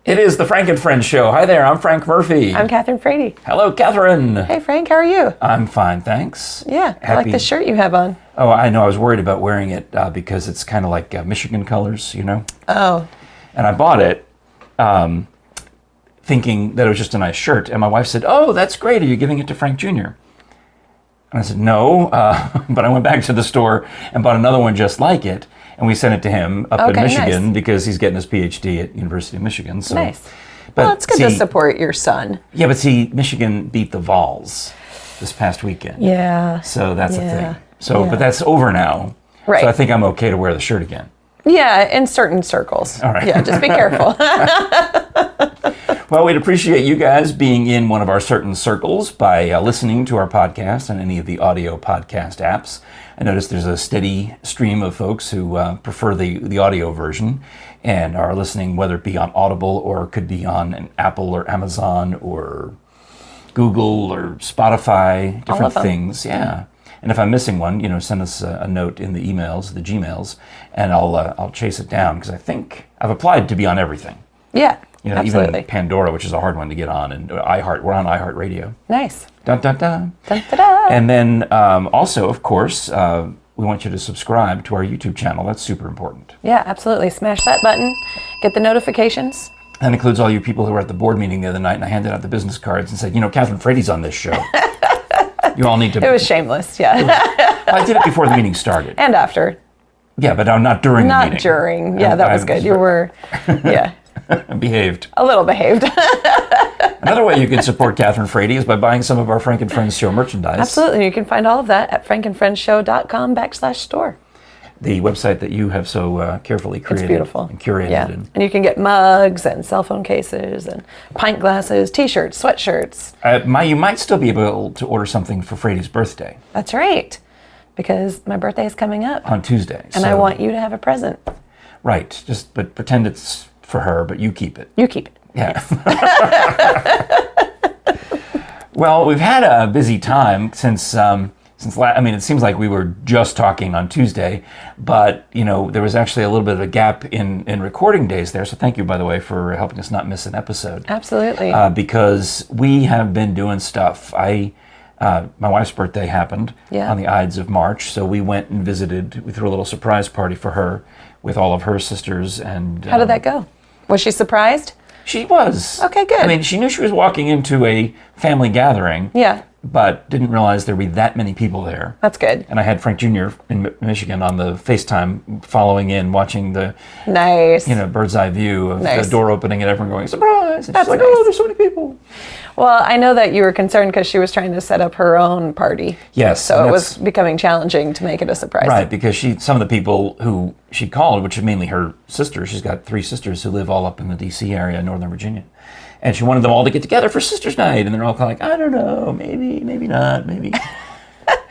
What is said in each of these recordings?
It is the Frank and Friends show. Hi there, I'm Frank Murphy. I'm Kathryn Frady. Hello, Kathryn. Hey, Frank, how are you? I'm fine, thanks. Yeah, I like the shirt you have on. Oh, I know. I was worried about wearing it because it's kind of like Michigan colors, you know? Oh. And I bought it thinking that it was just a nice shirt. And my wife said, "Oh, that's great. Are you giving it to Frank Jr.?" And I said, "No," but I went back to the store and bought another one just like it. And we sent it to him up in Michigan because he's getting his PhD at University of Michigan. So, nice. But well, it's good to support your son. Yeah, but see, Michigan beat the Vols this past weekend. Yeah. So that's a thing. So, but that's over now. Right. So I think I'm okay to wear the shirt again. Yeah, in certain circles. All right. Yeah, just be careful. Well, we'd appreciate you guys being in one of our certain circles by listening to our podcast on any of the audio podcast apps. I noticed there's a steady stream of folks who prefer the audio version and are listening, whether it be on Audible or could be on an Apple or Amazon or Google or Spotify, different things. Yeah. And if I'm missing one, send us a note in the emails, the Gmails, and I'll chase it down because I think I've applied to be on everything. Yeah, absolutely. Even Pandora, which is a hard one to get on, and iHeart. We're on iHeartRadio. Nice. Dun, dun, dun. Dun, dun, dun. And then also, of course, we want you to subscribe to our YouTube channel. That's super important. Yeah, absolutely. Smash that button. Get the notifications. That includes all you people who were at the board meeting the other night, and I handed out the business cards and said, Kathryn Frady's on this show. You all need to... It was shameless, yeah. I did it before the meeting started. And after. Yeah, but not during the meeting. Not during. Yeah, that was good. You were, yeah. Behaved. A little behaved. Another way you can support Kathryn Frady is by buying some of our Frank and Friends show merchandise. Absolutely. You can find all of that at frankandfriendshow.com/store. The website that you have so carefully created. It's beautiful. And curated. Yeah. And you can get mugs and cell phone cases and pint glasses, t-shirts, sweatshirts. You might still be able to order something for Frady's birthday. That's right. Because my birthday is coming up. On Tuesday. And I want you to have a present. Right. But pretend it's for her, but you keep it. You keep it. Yeah. Yes. Well, we've had a busy time since it seems like we were just talking on Tuesday, but there was actually a little bit of a gap in recording days there. So thank you, by the way, for helping us not miss an episode. Absolutely. Because we have been doing stuff. My wife's birthday happened on the Ides of March, so we went and visited. We threw a little surprise party for her with all of her sisters. And how did that go? Was she surprised? She was. Okay, good. I mean, she knew she was walking into a family gathering. Yeah. But didn't realize there'd be that many people there. That's good. And I had Frank Jr. in Michigan on the FaceTime following in, watching the bird's eye view of the door opening and everyone going, surprise! And she's like, oh, there's so many people. Well, I know that you were concerned because she was trying to set up her own party. Yes. So it was becoming challenging to make it a surprise. Right, because some of the people who she called, which are mainly her sisters, she's got 3 sisters who live all up in the D.C. area, Northern Virginia. And she wanted them all to get together for Sisters Night. And they're all kind of like, I don't know, maybe not, maybe.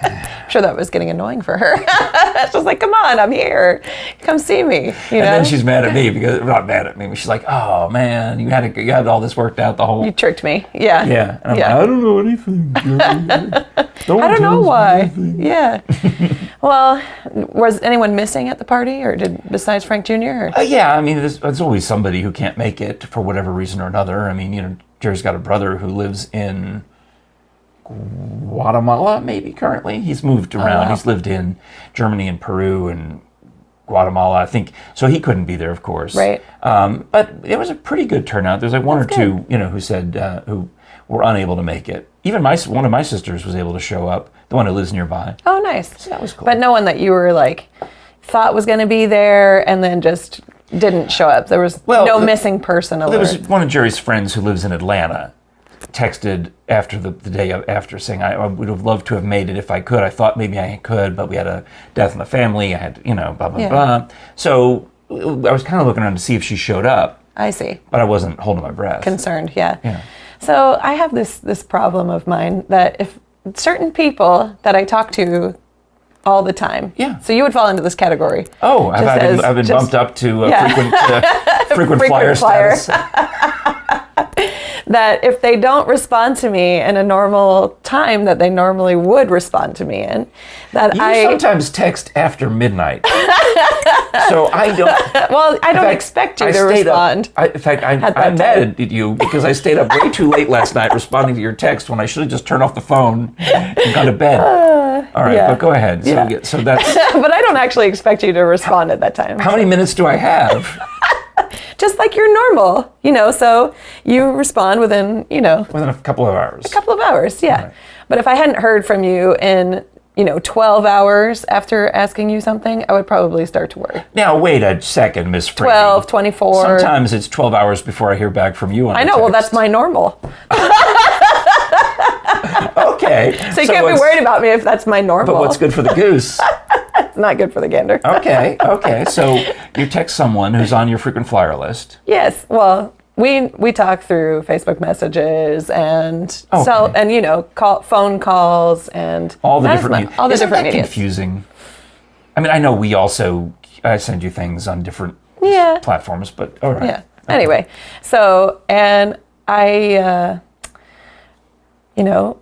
I'm sure that was getting annoying for her. She was like, come on, I'm here. Come see me. And then she's mad at me, not mad at me, but she's like, oh man, you had all this worked out the whole... You tricked me, yeah. Yeah. And I'm like, I don't know anything. I don't know why. Anything. Yeah. Well, was anyone missing at the party besides Frank Jr.? Yeah, I mean, there's always somebody who can't make it for whatever reason or another. I mean, Jere's got a brother who lives in Guatemala, maybe currently. He's moved around. Oh, wow. He's lived in Germany and Peru and Guatemala, I think. So he couldn't be there, of course. Right. But it was a pretty good turnout. There's like one or two, who said who were unable to make it. Even one of my sisters was able to show up, the one who lives nearby. Oh, nice. So that was cool. But no one that you were thought was going to be there and then just didn't show up. There was no missing person alert. There was one of Jere's friends who lives in Atlanta texted after the day after saying, I would have loved to have made it if I could. I thought maybe I could, but we had a death in the family. I had, blah, blah, blah. So I was kind of looking around to see if she showed up. I see. But I wasn't holding my breath. Concerned, yeah. So I have this problem of mine that if certain people that I talk to all the time. Yeah. So you would fall into this category. Oh, I've been bumped up to frequent flyer status. that if they don't respond to me in a normal time that they normally would respond to me in, that You sometimes text after midnight. So I don't... Well, I don't expect you to respond. In fact, I'm mad at you because I stayed up way too late last night responding to your text when I should have just turned off the phone and gone to bed. All right, but go ahead. So that's... But I don't actually expect you to respond at that time. How many minutes do I have? Just like you're normal, so you respond within, Within a couple of hours. A couple of hours, yeah. Right. But if I hadn't heard from you in, 12 hours after asking you something, I would probably start to worry. Now, wait a second, Miss Frady. 12, 24. Sometimes it's 12 hours before I hear back from you on I know, well, that's my normal. Okay. So you can't be worried about me if that's my normal. But what's good for the goose? It's not good for the gander. Okay. So you text someone who's on your frequent flyer list. Yes. Well, we talk through Facebook messages and phone calls and all the different media. All the different media. Confusing. I mean, I know I send you things on different platforms, but all right. Yeah. Okay. Anyway, so and I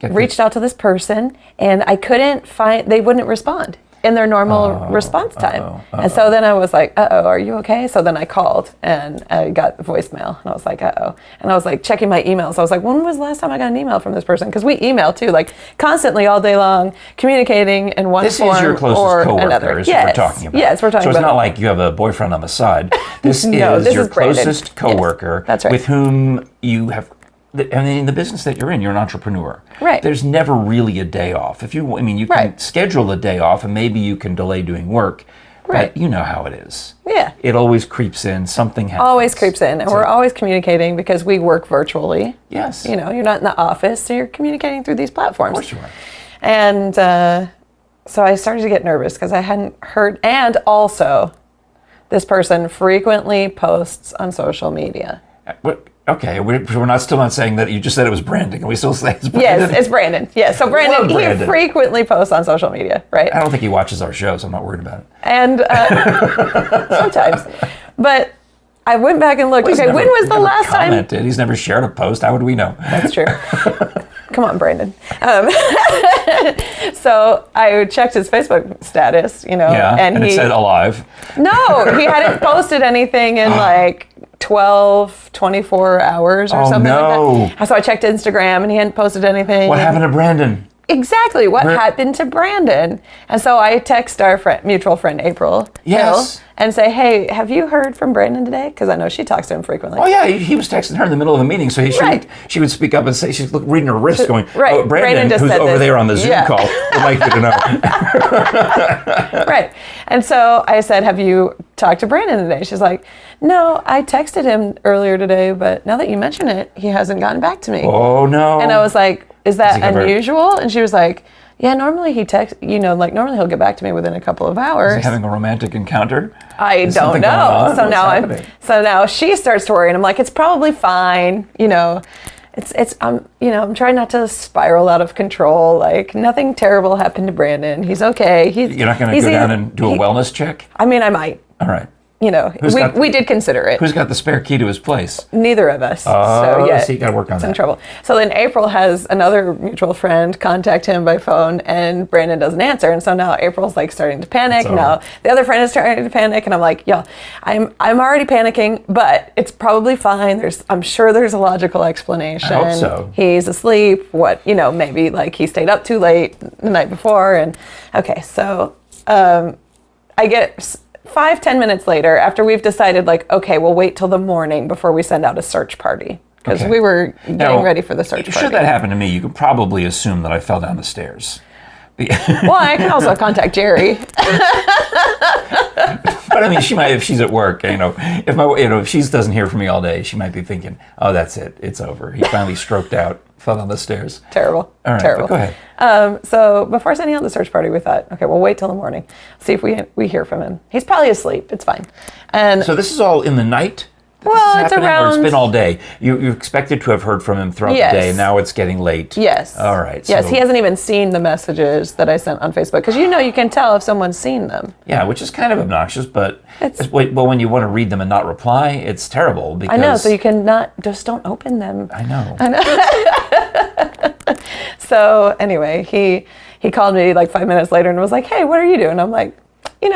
reached out to this person and I couldn't find, they wouldn't respond in their normal response time. And so then I was like, are you okay? So then I called and I got the voicemail and I was like, And I was like checking my emails. I was like, when was the last time I got an email from this person? Because we email too, like constantly all day long, communicating in one form or another. This is your closest coworker is what we're talking about. Yes, we're talking about. So it's not like you have a boyfriend on the side. This is your closest coworker that's right. with whom you have... in the business that you're in, you're an entrepreneur. Right. There's never really a day off. You can schedule a day off and maybe you can delay doing work, but you know how it is. Yeah. It always creeps in, something happens. Always creeps in, and we're always communicating because we work virtually. Yes. You're not in the office, so you're communicating through these platforms. Of course you are. And so I started to get nervous because I hadn't heard, and also this person frequently posts on social media. Okay, we're still not saying that. You just said it was branding, and we still say it's Brandon. Yes, it's Brandon. Yes, so Brandon, he frequently posts on social media, right? I don't think he watches our show, so I'm not worried about it. And sometimes. But I went back and looked. When was the last time? He's never shared a post. How would we know? That's true. Come on, Brandon. So I checked his Facebook status, and it said alive. No, he hadn't posted anything in 12, 24 hours or something like that. So I checked Instagram and he hadn't posted anything. What happened to Brandon? Exactly. What happened to Brandon? And so I text our mutual friend April Hill and say, hey, have you heard from Brandon today? Because I know she talks to him frequently. Oh, yeah. He was texting her in the mimiddle of a meeting. So she would speak up and say, she's reading her wrist going, Brandon who's over there on the Zoom call, would like you to know. Right. And so I said, have you talked to Brandon today? She's like, no, I texted him earlier today, but now that you mention it, he hasn't gotten back to me. Oh, no. And I was like, is that unusual? And she was like, yeah, normally he texts, normally he'll get back to me within a couple of hours. Is he having a romantic encounter? I don't know. So now she starts to worry and I'm like, it's probably fine. I'm trying not to spiral out of control. Like nothing terrible happened to Brandon. He's okay. You're not going to go down and do a wellness check? I mean, I might. All right. We did consider it. Who's got the spare key to his place? Neither of us. So you got to work on that. It's in trouble. So then April has another mutual friend contact him by phone, and Brandon doesn't answer. And so now April's starting to panic. Now the other friend is starting to panic, and I'm like, I'm already panicking, but it's probably fine. I'm sure there's a logical explanation. I hope so. He's asleep. Maybe he stayed up too late the night before, and okay. So I get 5-10 minutes later, after we've decided, okay, we'll wait till the morning before we send out a search party. Because we were getting ready for the search party. Should that happen to me, you could probably assume that I fell down the stairs. Well, I can also contact Jere. But I mean, she might, if she's at work, if she doesn't hear from me all day, she might be thinking, oh, that's it. It's over. He finally stroked out, fell down the stairs. Terrible. All right, terrible. Go ahead. So before sending out the search party, we thought, okay, we'll wait till the morning, see if we hear from him. He's probably asleep. It's fine. And so this is all in the night? Well, it's around... Or it's been all day. You expected to have heard from him throughout the day, and now it's getting late. Yes. All right. Yes, he hasn't even seen the messages that I sent on Facebook, because you can tell if someone's seen them. Yeah, which is kind of obnoxious, but when you want to read them and not reply, it's terrible. Because I know, so you just don't open them. I know. So anyway, he called me like 5 minutes later and was like, hey, what are you doing? I'm like,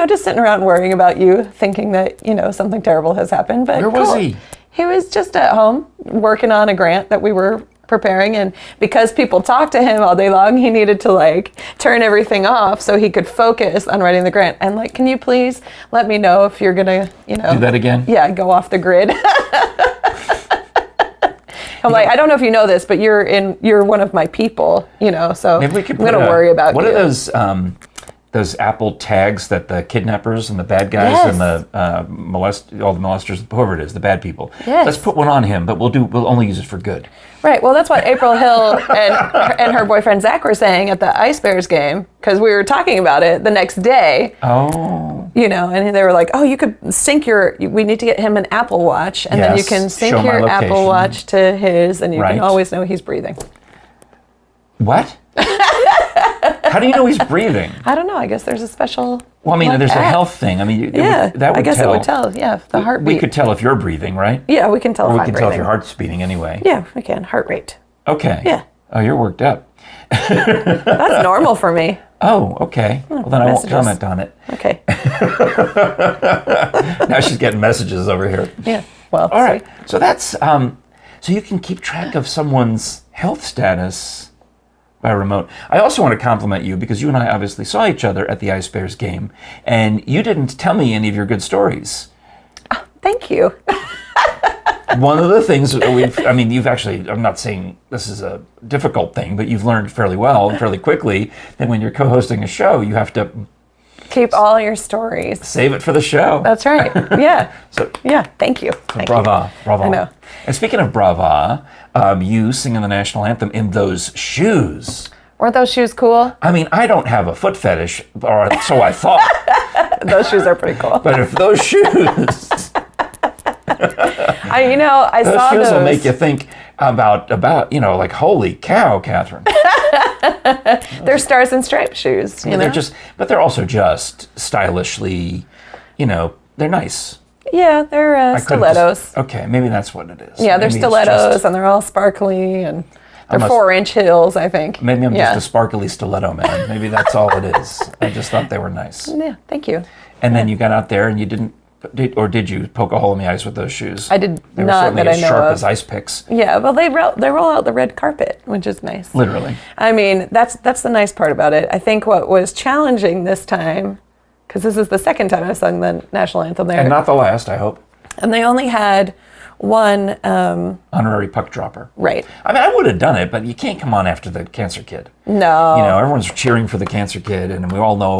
just sitting around worrying about you, thinking that, something terrible has happened. But where was he? He was just at home working on a grant that we were preparing. And because people talked to him all day long, he needed to turn everything off so he could focus on writing the grant. And can you please let me know if you're going to, do that again? Yeah, go off the grid. I'm like, I don't know if you know this, but you're one of my people, so I'm going to worry about you. What are those Apple tags that the kidnappers and the bad guys and the all the molesters, whoever it is, the bad people. Yes. Let's put one on him, but we'll only use it for good. Right. Well, that's what April Hill and her boyfriend Zach were saying at the Ice Bears game, because we were talking about it the next day. Oh. And they were like, oh, you could we need to get him an Apple Watch, and then you can sync your Apple Watch to his, and you can always know he's breathing. What? How do you know he's breathing? I don't know. I guess there's a special... Well, there's a health thing. That would I guess tell. It would tell. Yeah, the heartbeat. We could tell if you're breathing, right? Yeah, we can tell if I'm breathing. We can tell if your heart's beating anyway. Yeah, we can. Heart rate. Okay. Yeah. Oh, you're worked up. That's normal for me. Oh, okay. Well, then I won't comment on it. Okay. Now she's getting messages over here. Yeah. Well, all right. So that's so you can keep track of someone's health status by remote. I also want to compliment you, because you and I obviously saw each other at the Ice Bears game, and you didn't tell me any of your good stories. Thank you. One of the things you've actually, I'm not saying this is a difficult thing, but you've learned fairly well and fairly quickly that when you're co-hosting a show, you have to keep all your stories. Save it for the show. That's right. Yeah. Thank you. Brava. I know. And speaking of brava, you singing the National Anthem in those shoes. Weren't those shoes cool? I don't have a foot fetish, or so I thought. Those shoes are pretty cool. But if those shoes... I those saw shoes those. will make you think about holy cow, Kathryn. They're stars and stripes shoes. But they're also just stylishly, they're nice. Yeah, they're stilettos. Okay, maybe that's what it is. Yeah, they're stilettos, and they're all sparkly, and they're 4-inch heels, I think. Maybe I'm just a sparkly stiletto man. Maybe that's all it is. I just thought they were nice. Yeah, thank you. And then you got out there and you didn't. Did you poke a hole in the ice with those shoes? I did they not, that I know of. They were certainly as sharp as ice picks. Yeah, well, they roll out the red carpet, which is nice. Literally. That's the nice part about it. I think what was challenging this time, because this is the second time I've sung the National Anthem there. And not the last, I hope. And they only had one... honorary puck dropper. Right. I would have done it, but you can't come on after the cancer kid. No. Everyone's cheering for the cancer kid, and we all know,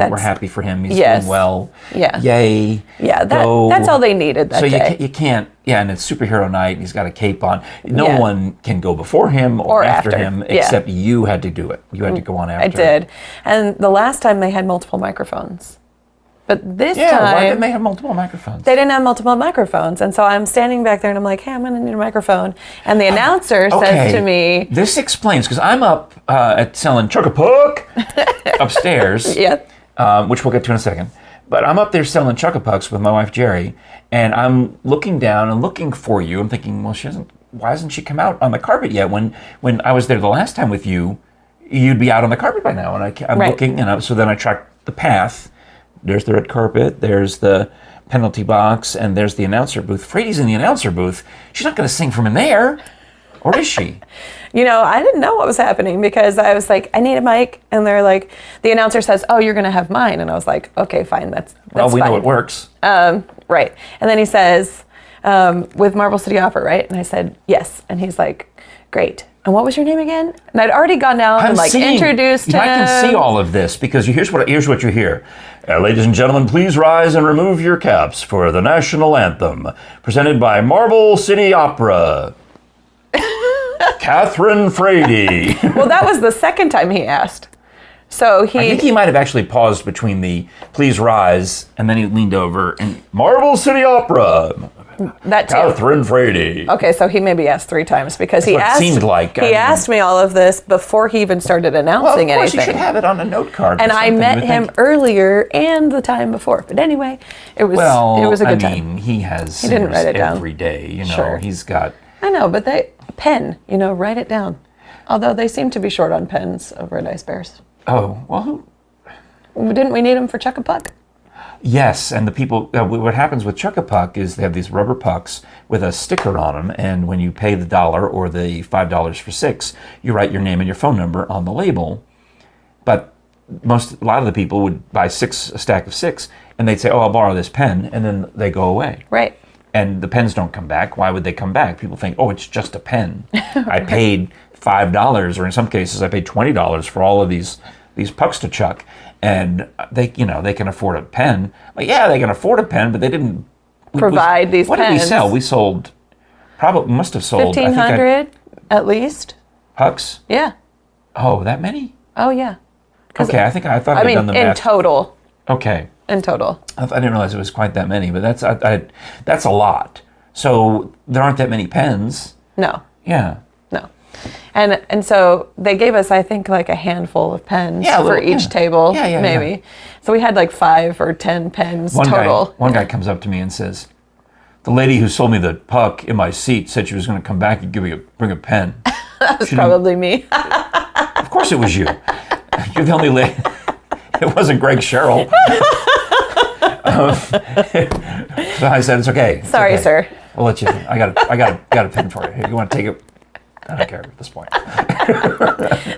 we're happy for him. He's doing well. Yeah. Yay. Yeah, that's all they needed that day. So you can't, and it's superhero night, and he's got a cape on. No one can go before him or after him, except you had to do it. You had to go on after. I did. And the last time they had multiple microphones. But this time... why didn't they have multiple microphones? They didn't have multiple microphones. And so I'm standing back there and I'm like, hey, I'm going to need a microphone. And the announcer says to me... This explains, because I'm up at selling Chocapuck upstairs, which we'll get to in a second. But I'm up there selling Chocapucks with my wife, Jere, and I'm looking down and looking for you. I'm thinking, well, why hasn't she come out on the carpet yet? When I was there the last time with you, you'd be out on the carpet by now. And I'm looking, so then I tracked the path. There's the red carpet, there's the penalty box, and there's the announcer booth. Frady's in the announcer booth. She's not going to sing from in there, or is she? I didn't know what was happening, because I was like, I need a mic. And they're like, the announcer says, oh, you're going to have mine. And I was like, okay, fine, that's well, we fine. know it works. Right. And then he says, with Marble City Opera, right? And I said, yes. And he's like, great. And what was your name again? And I'd already gone down and introduced him. I can see all of this, because here's what you hear. Ladies and gentlemen, please rise and remove your caps for the National Anthem, presented by Marble City Opera. Kathryn Frady. Well, that was the second time he asked. So I think he might have actually paused between the please rise and then he leaned over and Marble City Opera. That too. Kathryn Frady. Okay, so he maybe asked 3 times because he what it asked. seemed like. He asked me all of this before he even started announcing Well, of course, anything. you should have it on a note card. And or I something, met you would him think. earlier and the time before. But anyway, it was a good time. He has He didn't write it down. every day. You know, Sure. he's got. I know, but pen, write it down. Although they seem to be short on pens over at Ice Bears. Oh well. Didn't we need them for Chuck a Puck? Yes, and the people. What happens with Chuck a Puck is they have these rubber pucks with a sticker on them, and when you pay the $1 or the $5 for 6, you write your name and your phone number on the label. But a lot of the people would buy a stack of 6, and they'd say, "Oh, I'll borrow this pen," and then they go away. Right. And the pens don't come back. Why would they come back? People think, "Oh, it's just a pen." I paid $5, or in some cases, I paid $20 for all of these pucks to chuck. And they can afford a pen. Like, yeah, they can afford a pen, but they didn't Provide these What did we pens. sell? We sold, must have sold 1,500 at least. pucks. Yeah. Oh, that many? Oh yeah. Okay, I thought I'd done the in math. total. Okay, In total. I didn't realize it was quite that many, but that's a lot. So there aren't that many pens. No. Yeah. No. And so they gave us, I think, like a handful of pens Yeah, for each table, maybe. Yeah. So we had like 5 or 10 pens total. One guy comes up to me and says, "The lady who sold me the puck in my seat said she was going to come back and bring a pen." That was probably me. Of course it was you. You're the only lady. It wasn't Greg Sherrill. So I said, "It's okay. It's Sorry, okay. sir. We'll let you. I got a pen for you. Here, you want to take it?" I don't care at this point.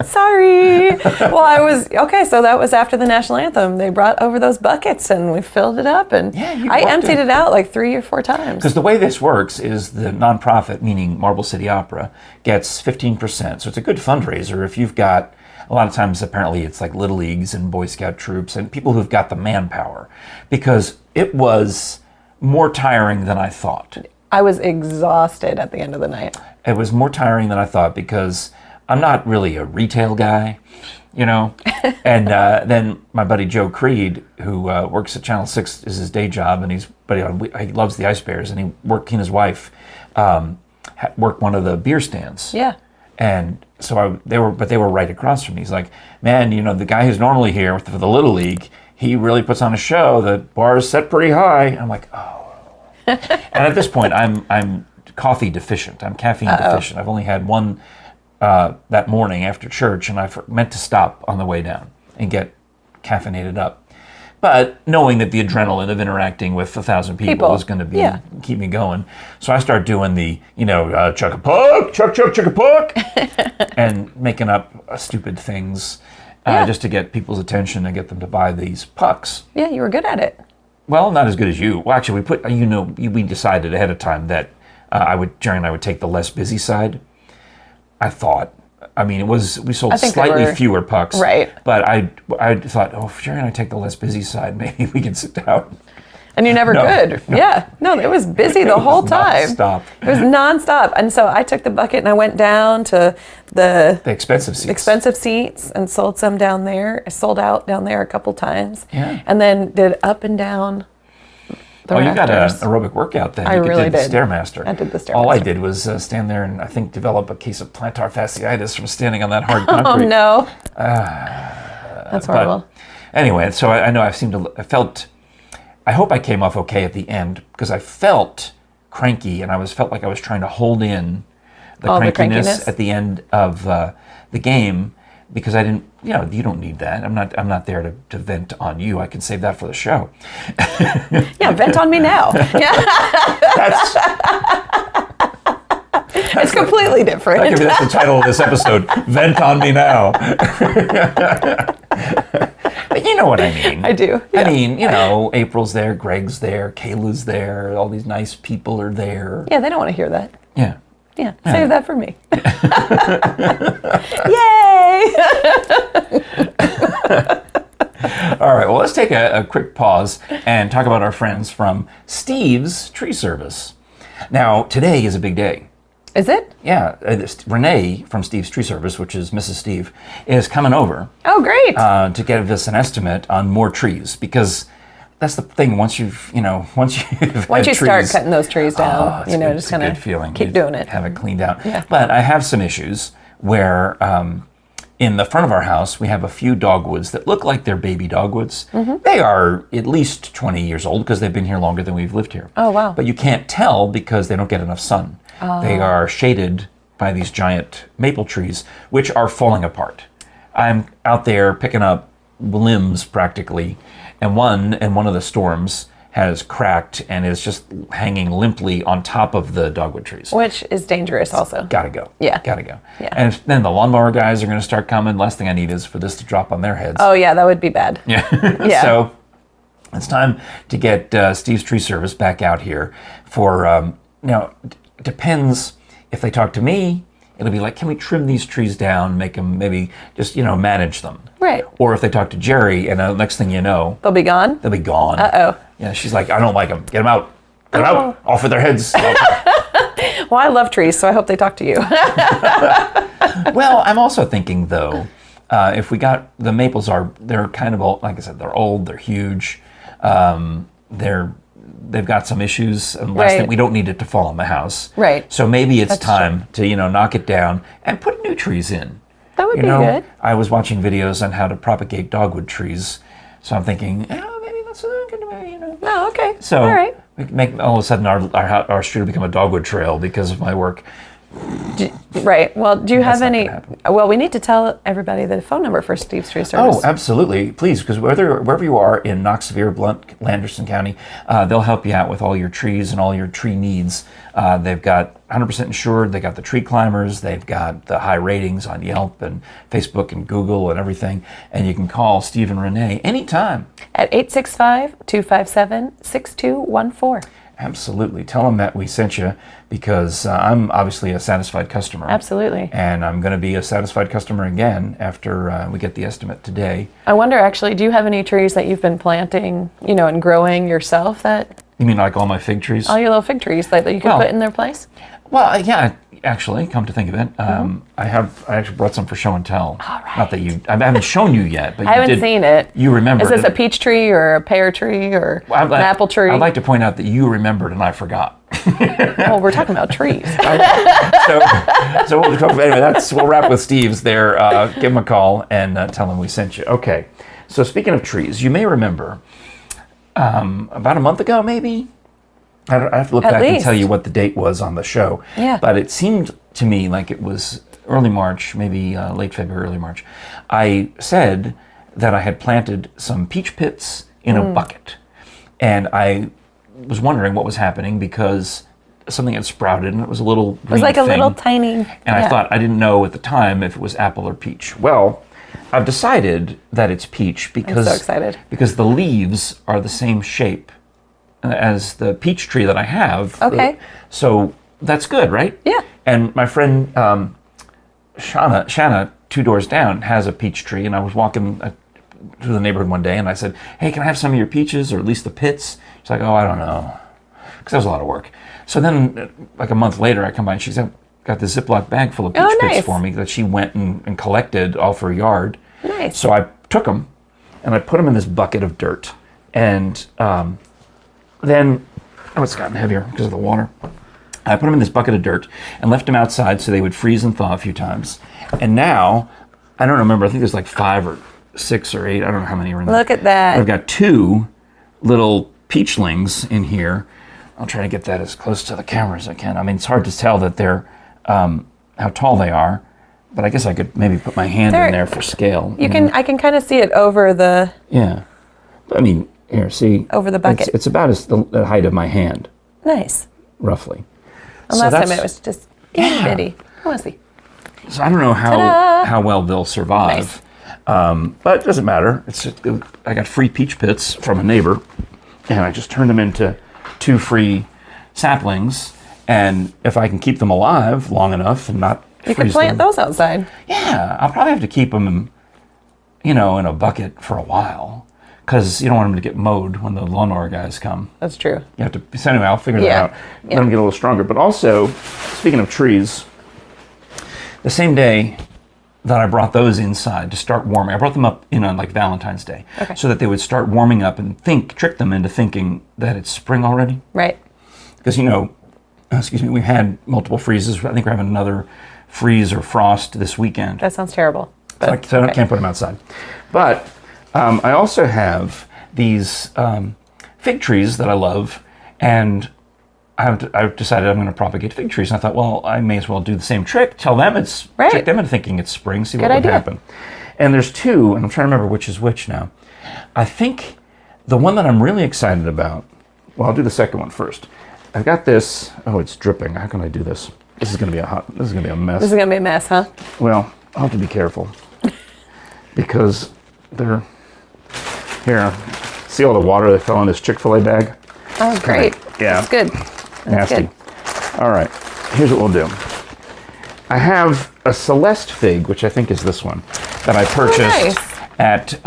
Sorry. Well, so that was after the National Anthem. They brought over those buckets and we filled it up and I emptied it out like 3 or 4 times. Because the way this works is the nonprofit, meaning Marble City Opera, gets 15%. So it's a good fundraiser if you've got, a lot of times apparently it's like Little Leagues and Boy Scout troops and people who've got the manpower. Because it was more tiring than I thought. I was exhausted at the end of the night. It was more tiring than I thought because I'm not really a retail guy, And then my buddy Joe Creed, who works at Channel 6, is his day job, and he loves the Ice Bears, and he and his wife worked one of the beer stands. Yeah. And so they were right across from me. He's like, "Man, the guy who's normally here for the Little League, he really puts on a show. The bar is set pretty high." I'm like, "Oh." And at this point, I'm coffee deficient. I'm caffeine deficient. I've only had one that morning after church, and I meant to stop on the way down and get caffeinated up. But knowing that the adrenaline of interacting with 1,000 people is going to keep me going, so I start doing the chuck a puck, chuck a puck, and making up stupid things just to get people's attention and get them to buy these pucks. Yeah, you were good at it. Well, not as good as you. Well, actually, we decided ahead of time that Jere and I would take the less busy side. I thought. I mean, we sold slightly fewer pucks. Right. But I thought, if Jere and I take the less busy side, maybe we can sit down. And you never could. No. Yeah. No, it was busy the whole time. Nonstop. It was nonstop. And so I took the bucket and I went down to the expensive seats. And sold some down there. I sold out down there a couple times. Yeah. And then did up and down the rafters. You got an aerobic workout then. I really did. The Stairmaster. I did the Stairmaster. All I did was stand there and I think develop a case of plantar fasciitis from standing on that hard Oh, concrete. no. That's horrible. But anyway, so I know I hope I came off okay at the end because I felt cranky and felt like I was trying to hold in the crankiness at the end of the game because I didn't, you don't need that. I'm not there to vent on you. I can save that for the show. Yeah, vent on me now. Yeah. It's completely different. Maybe that's the title of this episode, Vent on Me Now. But you know what I mean. I do. Yeah. I mean, April's there, Greg's there, Kayla's there, all these nice people are there. Yeah, they don't want to hear that. Yeah. Yeah, save that for me. Yay! All right, well, let's take a quick pause and talk about our friends from Steve's Tree Service. Now, today is a big day. Is it? Yeah, Renee from Steve's Tree Service, which is Mrs. Steve, is coming over. Oh, great. To give us an estimate on more trees because that's the thing. Once you've Once you start cutting those trees down, just kind of keep doing it. Have it cleaned out. Yeah. But I have some issues where in the front of our house, we have a few dogwoods that look like they're baby dogwoods. Mm-hmm. They are at least 20 years old because they've been here longer than we've lived here. Oh, wow. But you can't tell because they don't get enough sun. Oh. They are shaded by these giant maple trees, which are falling apart. I'm out there picking up limbs practically, and one of the storms has cracked and is just hanging limply on top of the dogwood trees. Which is dangerous also. Gotta go. Yeah. Gotta go. Yeah. And then the lawnmower guys are gonna start coming. Last thing I need is for this to drop on their heads. Oh yeah, that would be bad. Yeah. Yeah. So it's time to get Steve's Tree Service back out here for, depends if they talk to me, it'll be like, can we trim these trees down, make them maybe just, manage them. Right. Or if they talk to Jere, and the next thing you know, they'll be gone? They'll be gone. Uh-oh. Yeah, she's like, I don't like them. Get them out. Get them out. Off with their heads. Well, I love trees, so I hope they talk to you. Well, I'm also thinking, though, if we got, the maples they're kind of old, like I said, they're old, they're huge, they've got some issues, and last thing, we don't need it to fall on the house. Right. So maybe it's time to, knock it down and put new trees in. That would be good. I was watching videos on how to propagate dogwood trees, so I'm thinking, maybe that's good to me, Oh, okay. So all right. we can make all of a sudden our street will become a dogwood trail because of my work. Right. Well, do you have any? Happen. Well, we need to tell everybody the phone number for Steve's Tree Service. Oh, absolutely. Please, because wherever you are in Knox, Sevier, Blount, Landerson County, they'll help you out with all your trees and all your tree needs. They've got 100% insured. They got the tree climbers. They've got the high ratings on Yelp and Facebook and Google and everything. And you can call Steve and Renee anytime. At 865-257-6214. Absolutely. Tell them that we sent you because I'm obviously a satisfied customer. Absolutely. And I'm going to be a satisfied customer again after we get the estimate today. I wonder, actually, do you have any trees that you've been planting, and growing yourself that... You mean like all my fig trees? All your little fig trees that you can put in their place? Well, yeah, actually, come to think of it, I actually brought some for show and tell. All right. Not that I haven't shown you yet, but I haven't seen it. You remember. Is this a peach tree or a pear tree or an apple tree? I'd like to point out that you remembered and I forgot. Well, we're talking about trees. So we'll wrap with Steve's there. Give him a call and tell him we sent you. Okay. So speaking of trees, you may remember about a month ago, maybe. I have to look back and tell you what the date was on the show. Yeah. But it seemed to me like it was early March, maybe late February, early March. I said that I had planted some peach pits in a bucket. And I was wondering what was happening because something had sprouted and it was a little green It was like thing. a little tiny... And I thought, I didn't know at the time if it was apple or peach. Well, I've decided that it's peach because... I'm so excited. Because the leaves are the same shape as the peach tree that I have. Okay. So that's good, right? Yeah. And my friend Shanna, 2 doors down, has a peach tree, and I was walking through the neighborhood one day, and I said, hey, can I have some of your peaches, or at least the pits? She's like, oh, I don't know, because that was a lot of work. So then, like a month later, I come by, and she's got this Ziploc bag full of peach pits for me that she went and collected all for her yard. Nice. So I took them, and I put them in this bucket of dirt, and then, it's gotten heavier because of the water. I put them in this bucket of dirt and left them outside so they would freeze and thaw a few times. And now, I don't remember, I think there's like 5 or 6 or 8, I don't know how many are in there. Look at that. I've got 2 little peachlings in here. I'll try to get that as close to the camera as I can. I mean, it's hard to tell that they're, how tall they are, but I guess I could maybe put my hand in there for scale. I can kind of see it over the... Yeah. I mean, here, see? Over the bucket. It's about the height of my hand. Nice. Roughly. And last time it was just itty bitty. I want to see. So I don't know how well they'll survive. Nice. But it doesn't matter. I got free peach pits from a neighbor, and I just turned them into 2 free saplings. And if I can keep them alive long enough and not You could plant those outside. Yeah, I'll probably have to keep them, in a bucket for a while. Because you don't want them to get mowed when the lawnmower guys come. That's true. You have to, so anyway, I'll figure that out. Let them get a little stronger. But also, speaking of trees, the same day that I brought those inside to start warming. I brought them up on like Valentine's Day, Okay. so that they would start warming up and trick them into thinking that it's spring already. Right. Because we've had multiple freezes. I think we're having another freeze or frost this weekend. That sounds terrible. So I can't put them outside. But I also have these fig trees that I love, and I've decided I'm going to propagate fig trees. And I thought, well, I may as well do the same trick. Tell them trick them into thinking it's spring. See what would happen. And there's two, and I'm trying to remember which is which now. I think the one that I'm really excited about. Well, I'll do the second one first. I've got this. Oh, it's dripping. How can I do this? This is going to be a mess. This is going to be a mess, huh? Well, I'll have to be careful because they're here. See all the water that fell in this Chick-fil-A bag? Oh, great. Yeah. That's good. Nasty. All right, here's what we'll do. I have a Celeste fig, which I think is this one, that I purchased at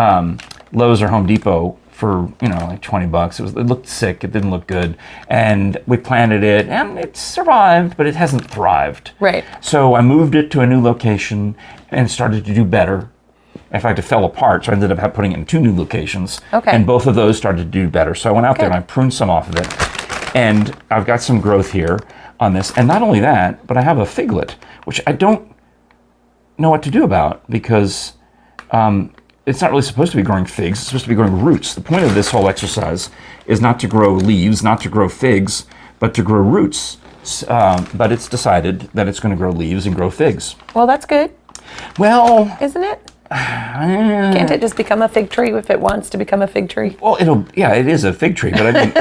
Lowe's or Home Depot for like $20. It looked sick. It didn't look good, and we planted it, and it survived, but it hasn't thrived. Right. So I moved it to a new location and started to do better. In fact, it fell apart, so I ended up putting it in two new locations. Okay. And both of those started to do better. So I went out there and I pruned some off of it. And I've got some growth here on this. And not only that, but I have a figlet, which I don't know what to do about because it's not really supposed to be growing figs. It's supposed to be growing roots. The point of this whole exercise is not to grow leaves, not to grow figs, but to grow roots. But it's decided that it's going to grow leaves and grow figs. Well, that's good. Well, isn't it? Can't it just become a fig tree if it wants to become a fig tree? Well, it is a fig tree, but I mean,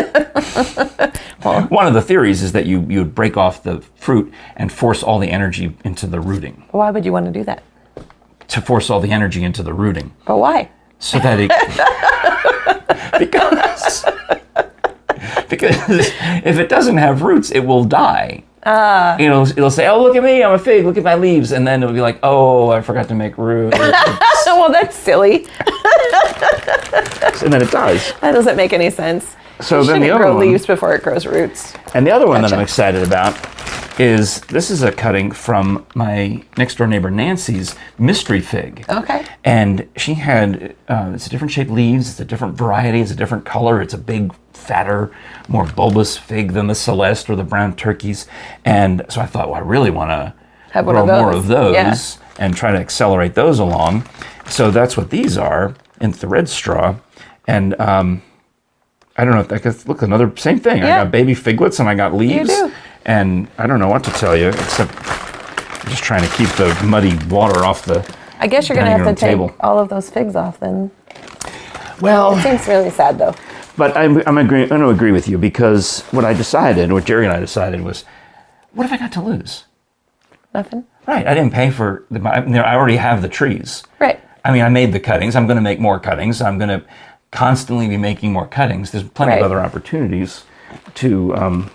one of the theories is that you would break off the fruit and force all the energy into the rooting. Why would you want to do that? To force all the energy into the rooting. But why? So that it because if it doesn't have roots, it will die. It'll say, "Oh, look at me! I'm a fig. Look at my leaves," and then it'll be like, "Oh, I forgot to make roots." Well, that's silly. And then it dies. That doesn't make any sense. So then the other grow one, leaves before it grows roots. And the other one that I'm excited about is this is a cutting from my next door neighbor Nancy's mystery fig. Okay. And she had it's a different shaped leaves. It's a different variety. It's a different color. It's a big, fatter, more bulbous fig than the Celeste or the brown turkeys. And so I thought, well, I really want to grow more of those and try to accelerate those along. So that's what these are in the red straw. And I don't know if that could look another same thing. Yeah. I got baby figlets and I got leaves. You do. And I don't know what to tell you, except I'm just trying to keep the muddy water off the I guess you're going to have to take table. all of those figs off then. Well, It seems really sad though. but I'm going to agree with you because what Jere and I decided was, what have I got to lose? Nothing? Right, I didn't pay for I already have the trees. Right. I mean, I made the cuttings. I'm going to make more cuttings. I'm going to constantly be making more cuttings. There's plenty of other opportunities to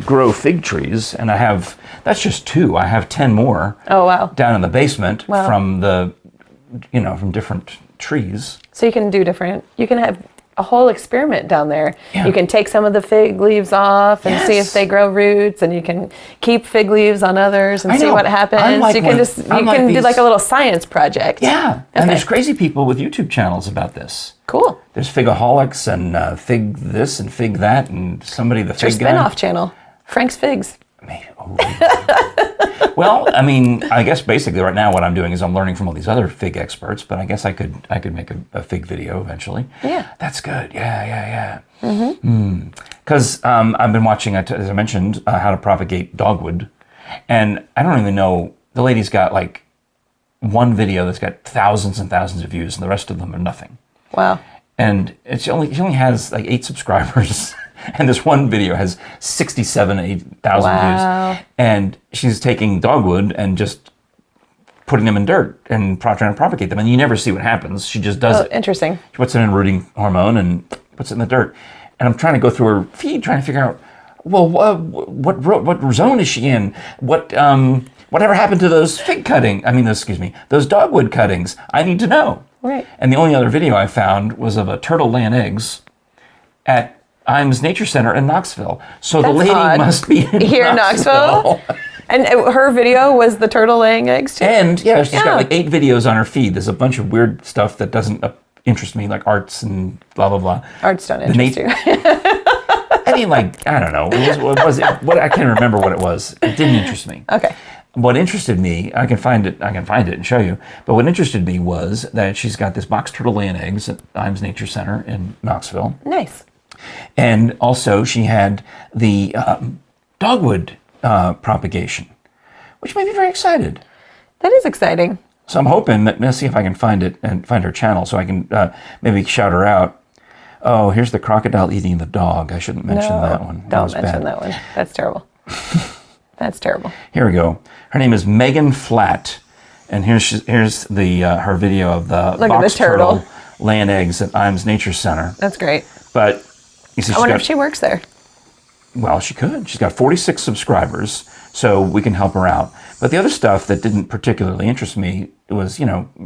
grow fig trees, and that's just 2. I have 10 more. Oh, wow. Down in the basement from from different trees. So you can have a whole experiment down there. Yeah. You can take some of the fig leaves off and see if they grow roots, and you can keep fig leaves on others and see what happens. You can do like a little science project. Yeah, and there's crazy people with YouTube channels about this. Cool. There's figaholics and fig this and fig that, and somebody the fig guy. Your spin-off channel, Frank's Figs. Well, I mean, I guess basically right now what I'm doing is I'm learning from all these other fig experts, but I guess I could make a fig video eventually. Yeah. That's good. Yeah. Because I've been watching, as I mentioned, how to propagate dogwood, and I don't even know, the lady's got like one video that's got thousands and thousands of views, and the rest of them are nothing. Wow. And she only has like 8 subscribers. And this one video has 8,000 views. And she's taking dogwood and just putting them in dirt and trying to propagate them. And you never see what happens. She just does it. Interesting. She puts it in rooting hormone and puts it in the dirt. And I'm trying to go through her feed, trying to figure out, well, what zone is she in? Whatever happened to those those dogwood cuttings? I need to know. Right. And the only other video I found was of a turtle laying eggs at Imes Nature Center in Knoxville. So the lady must be here in Knoxville. And her video was the turtle laying eggs too? And yeah, she's got like 8 videos on her feed. There's a bunch of weird stuff that doesn't interest me, like arts and blah, blah, blah. Arts don't interest you. I mean, like, I don't know. I can't remember what it was. It didn't interest me. Okay. What interested me, I can find it and show you, but what interested me was that she's got this box turtle laying eggs at Imes Nature Center in Knoxville. Nice. And also she had the dogwood propagation, which made me very excited. That is exciting. So I'm hoping that, let's see if I can find it and find her channel so I can maybe shout her out. Oh, here's the crocodile eating the dog. I shouldn't mention that one. Don't mention that one. That's terrible. That's terrible. Here we go. Her name is Megan Flatt, and here's the her video of the box turtle laying eggs at Imes Nature Center. That's great. But you see, I wonder if she works there. Well, she could. She's got 46 subscribers, so we can help her out. But the other stuff that didn't particularly interest me was,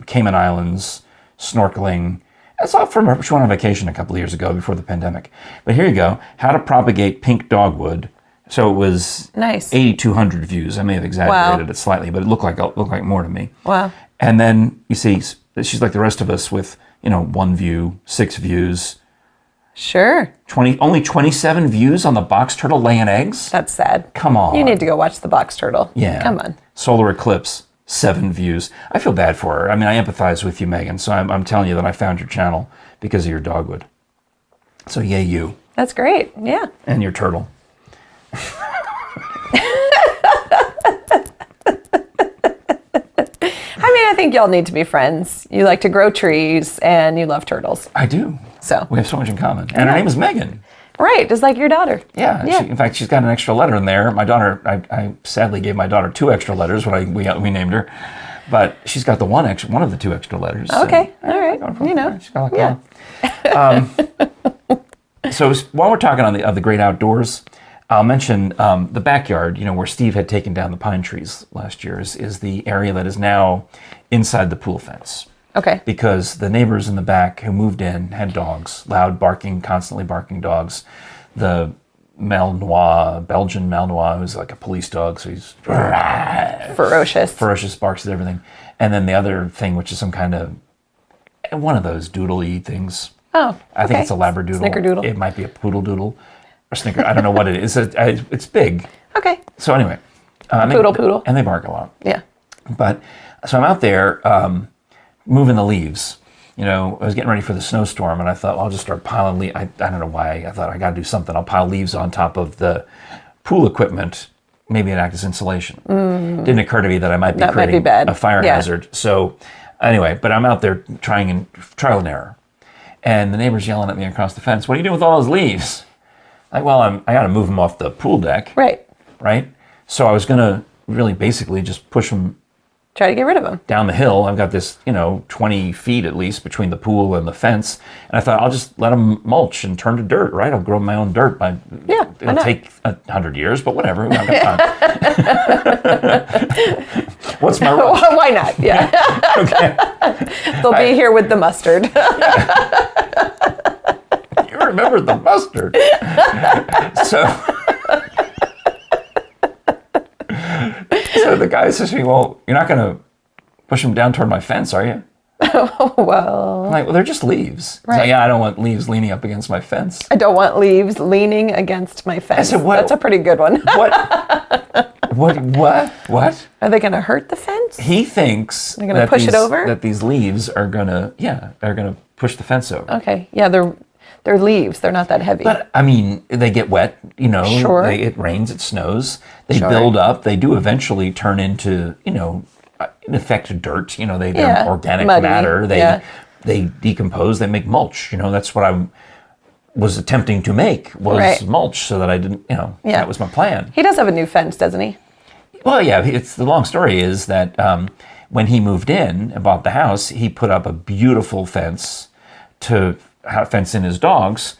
Cayman Islands, snorkeling. That's all from her. She went on vacation a couple of years ago before the pandemic. But here you go. How to propagate pink dogwood. So it was nice. 8,200 views. I may have exaggerated it slightly, but it looked like more to me. Wow. And then you see, she's like the rest of us with, 1 view, 6 views. Sure. Only 27 views on the box turtle laying eggs? That's sad. Come on. You need to go watch the box turtle. Yeah. Come on. Solar eclipse, 7 views. I feel bad for her. I mean, I empathize with you, Megan. So I'm telling you that I found your channel because of your dogwood. So yay you. That's great. Yeah. And your turtle. I think y'all need to be friends. You like to grow trees and you love turtles. I do. So we have so much in common. And her name is Megan. Right, just like your daughter. Yeah. In fact, she's got an extra letter in there. My daughter, I sadly gave my daughter 2 extra letters when we named her, but she's got one of the 2 extra letters. Okay, all right. She's got so while we're talking of the great outdoors, I'll mention the backyard. Where Steve had taken down the pine trees last year is the area that is now inside the pool fence. Okay. Because the neighbors in the back who moved in had dogs, loud barking, constantly barking dogs. The Belgian Malinois, who's like a police dog, so he's ferocious, barks at everything. And then the other thing, which is some kind of one of those doodle-y things. Oh, I think it's a labradoodle. Snickerdoodle. It might be a poodle doodle or snicker. I don't know what it is. It's big. Okay. So anyway, poodle, and they bark a lot. Yeah. But so I'm out there moving the leaves. I was getting ready for the snowstorm, and I thought, I'll just start piling leaves. I don't know why. I thought I got to do something. I'll pile leaves on top of the pool equipment. Maybe it acts as insulation. Didn't occur to me that I might be creating a fire hazard. So anyway, but I'm out there trial and error. And the neighbor's yelling at me across the fence, "What are you doing with all those leaves?" Like, well, I got to move them off the pool deck. Right? So I was going to really basically just push them. Try to get rid of them. Down the hill. I've got this, 20 feet at least between the pool and the fence. And I thought, I'll just let them mulch and turn to dirt, right? I'll grow my own dirt. It'll take 100 years, but whatever. I've got time. What's my rush? Why not? Yeah. Okay. They'll be here with the mustard. You remember the mustard. So the guy says to me, "Well, you're not going to push them down toward my fence, are you?" Well. I'm like, "Well, they're just leaves." Right. Like, yeah, I don't want leaves leaning up against my fence. I don't want leaves leaning against my fence. I said, That's a pretty good one. What? Are they going to hurt the fence? He thinks they're going to push it over? That these leaves are going to push the fence over. Okay. Yeah, they're leaves. They're not that heavy. But, I mean, they get wet, Sure. It rains, it snows. They build up. They do eventually turn into, in effect, dirt. They're organic muddy. matter. They decompose. They make mulch. That's what I was attempting to make was mulch so that I didn't, that was my plan. He does have a new fence, doesn't he? Well, yeah, the long story is that when he moved in and bought the house, he put up a beautiful fence to fence in his dogs.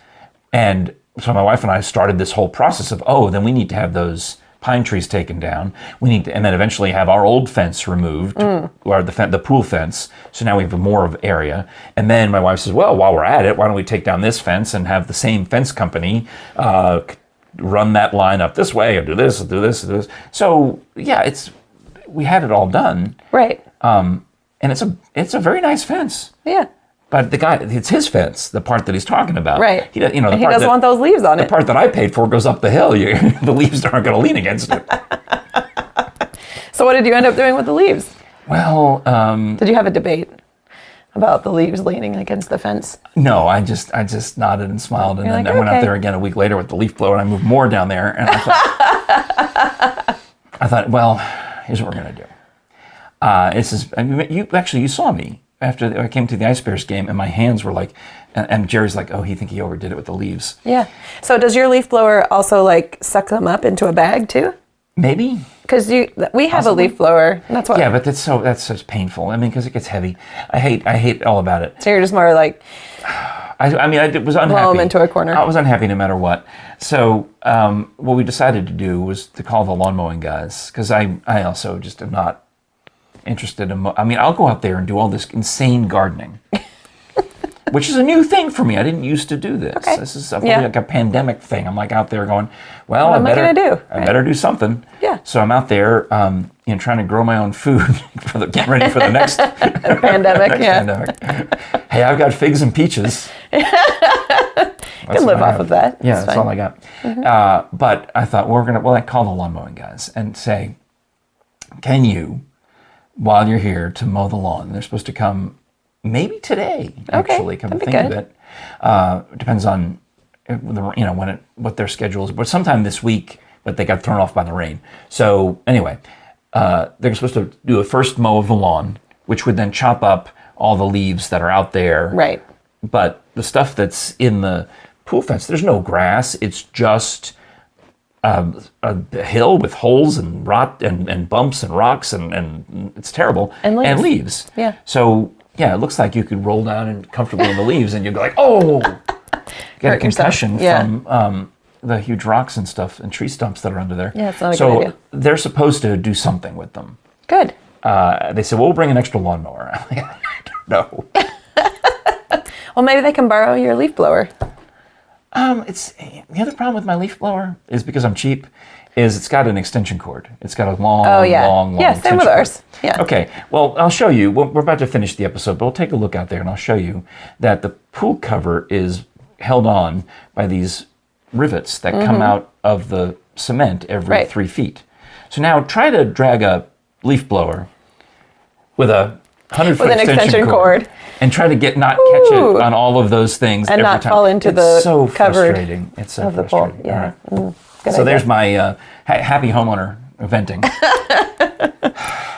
And so my wife and I started this whole process of, then we need to have those pine trees taken down. We need to, and then eventually have our old fence removed, or the pool fence. So now we have more of area. And then my wife says, well, while we're at it, why don't we take down this fence and have the same fence company run that line up this way, or do this, or do this, or do this. So yeah, we had it all done. Right. And it's a very nice fence. Yeah. But the guy, it's his fence, the part that he's talking about. Right. He doesn't want those leaves on it. The part that I paid for goes up the hill. The leaves aren't going to lean against it. So what did you end up doing with the leaves? Well, did you have a debate about the leaves leaning against the fence? No, I just nodded and smiled, and then I went out there again a week later with the leaf blower, and I moved more down there, and I thought, well, here's what we're going to do. You saw me after I came to the Ice Bears game, and my hands were like, and Jerry's like, oh, he overdid it with the leaves. Yeah. So does your leaf blower also like suck them up into a bag too? Maybe. Because we have a leaf blower. And that's what. Yeah, but that's so painful. I mean, because it gets heavy. I hate all about it. So you're just more like. I was unhappy. Blow them into a corner. I was unhappy no matter what. So what we decided to do was to call the lawn mowing guys, because I also just am not interested in. I'll go out there and do all this insane gardening, which is a new thing for me. I didn't used to do this. Okay. This is like a pandemic thing. I'm like out there going, well, what am I better do something. Yeah. So I'm out there, trying to grow my own food getting ready for the next pandemic. Pandemic. Hey, I've got figs and peaches. You can live off of that. Yeah, that's all I got. Mm-hmm. But I thought I call the lawn mowing guys and say, can you, while you're here to mow the lawn, they're supposed to come maybe today, actually, come to think of it. Depends on what their schedule is, but sometime this week, but they got thrown off by the rain. So anyway, they're supposed to do a first mow of the lawn, which would then chop up all the leaves that are out there. Right. But the stuff that's in the pool fence, there's no grass. It's just a hill with holes and rot and bumps and rocks and it's terrible. And leaves. And leaves. Yeah. So yeah, it looks like you could roll down and comfortably in the leaves, and you'd be like, oh, get a concussion from the huge rocks and stuff and tree stumps that are under there. Yeah, it's not a good idea. So they're supposed to do something with them. Good. They said, well, we'll bring an extra lawnmower. I'm like, I don't know. Well, maybe they can borrow your leaf blower. It's the other problem with my leaf blower is because I'm cheap. It's got an extension cord. It's got a long same with ours. Yeah. Okay. Well, I'll show you. We're about to finish the episode, but we'll take a look out there and I'll show you that the pool cover is held on by these rivets that come out of the cement every 3 feet. So now try to drag a leaf blower with a 100-foot extension cord and try to not catch it on all of those things and every not time. fall into the so covered frustrating. It's so of the frustrating. pool. Yeah. All right. So there's my happy homeowner venting.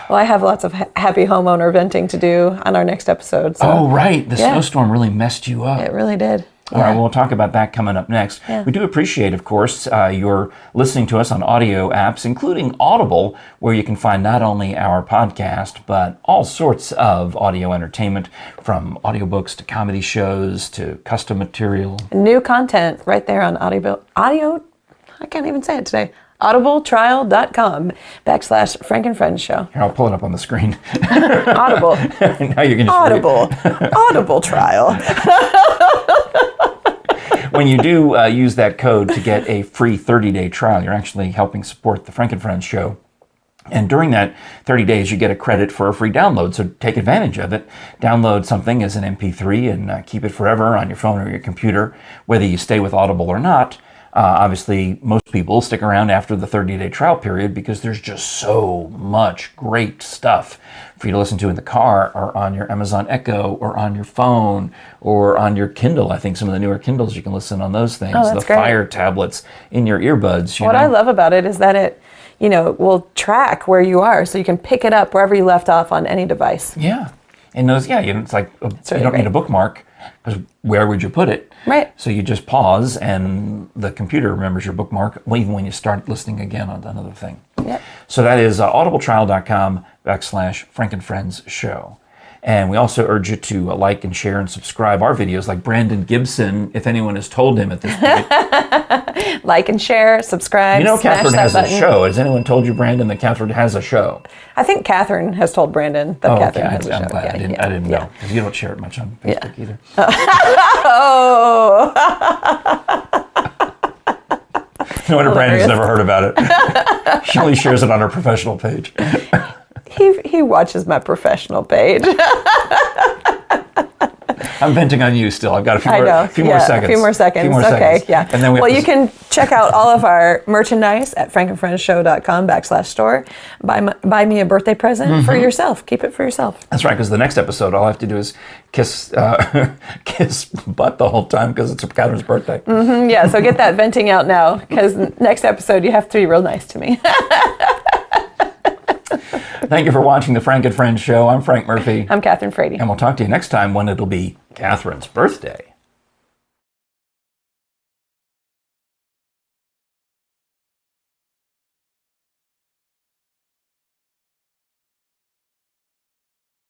Well, I have lots of happy homeowner venting to do on our next episode. So. Oh, right. The snowstorm really messed you up. It really did. All right, we'll talk about that coming up next. Yeah. We do appreciate, of course, your listening to us on audio apps, including Audible, where you can find not only our podcast, but all sorts of audio entertainment, from audiobooks to comedy shows to custom material. New content right there on audio. I can't even say it today. audibletrial.com/Frank and Friends show. Here, I'll pull it up on the screen. Audible. Now you can just Audible. Audible trial. When you do use that code to get a free 30-day trial, you're actually helping support the Frank and Friends show. And during that 30 days, you get a credit for a free download, so take advantage of it. Download something as an MP3 and keep it forever on your phone or your computer, whether you stay with Audible or not. Obviously, most people stick around after the 30-day trial period because there's just so much great stuff for you to listen to in the car or on your Amazon Echo or on your phone or on your Kindle. I think some of the newer Kindles, you can listen on those things. Oh, that's the great. Fire tablets in your earbuds. What I love about it is that it, will track where you are, so you can pick it up wherever you left off on any device. Yeah. And those, it's like you don't need a bookmark, because where would you put it? Right. So you just pause and the computer remembers your bookmark even when you start listening again on another thing. Yep. So that is audibletrial.com/Frank and Friends show. And we also urge you to like and share and subscribe our videos, like Brandon Gibson, if anyone has told him at this point. Like and share, subscribe, Kathryn has a show. Has anyone told you, Brandon, that Kathryn has a show? I think Kathryn has told Brandon that Kathryn has a show. I'm glad. I didn't know, because you don't share it much on Facebook either. Oh. No wonder Brandon's never heard about it. She only shares it on her professional page. He watches my professional page. I'm venting on you still. I've got a few more seconds. A few more seconds. Okay, yeah. And then you can check out all of our merchandise at frankandfriendshow.com/store. Buy me a birthday present for yourself. Keep it for yourself. That's right, because the next episode, all I have to do is kiss butt the whole time because it's Kathryn's birthday. Yeah, so get that venting out now, because next episode you have to be real nice to me. Thank you for watching the Frank and Friends show. I'm Frank Murphy. I'm Kathryn Frady. And we'll talk to you next time when it'll be Kathryn's birthday.